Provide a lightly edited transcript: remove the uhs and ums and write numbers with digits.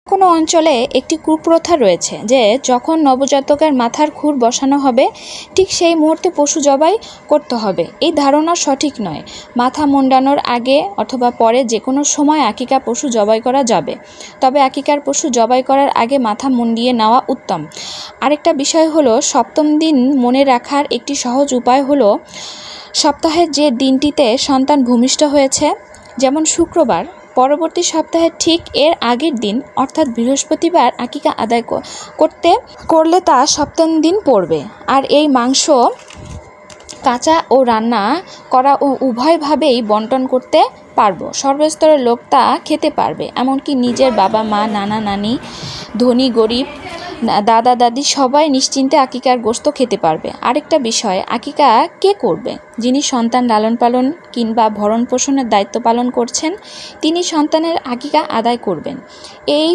কোনো অঞ্চলে একটি কুপ্রথা রয়েছে যে যখন নবজাতকের মাথার খুর বসানো হবে ঠিক সেই মুহূর্তে পশু জবাই করতে হবে। এই ধারণা সঠিক নয়। মাথা মুন্ডানোর আগে অথবা পরে যে কোনো সময় আকিকা পশু জবাই করা যাবে, তবে আকিকার পশু জবাই করার আগে মাথা মুন্ডিয়ে নেওয়া উত্তম। আরেকটা বিষয় হলো, সপ্তম দিন মনে রাখার একটি সহজ উপায় হলো সপ্তাহের যে দিনটিতে সন্তান ভূমিষ্ঠ হয়েছে, যেমন শুক্রবার, পরবর্তী সপ্তাহের ঠিক এর আগের দিন অর্থাৎ বৃহস্পতিবার আকিকা আদায় করলে তা সপ্তম দিন পড়বে। আর এই মাংস কাঁচা ও রান্না করা উভয়ভাবেই বন্টন করতে পারবো। সর্বস্তরের লোক তা খেতে পারবে, এমনকি নিজের বাবা মা, নানা নানি, ধনী গরিব, দাদা দাদি সবাই নিশ্চিন্তে আকিকার গোশত খেতে পারবে। আরেকটা বিষয়, আকিকা কে করবে? যিনি সন্তান লালন পালন কিংবা ভরণ পোষণের দায়িত্ব পালন করছেন তিনি সন্তানের আকিকা আদায় করবেন। এই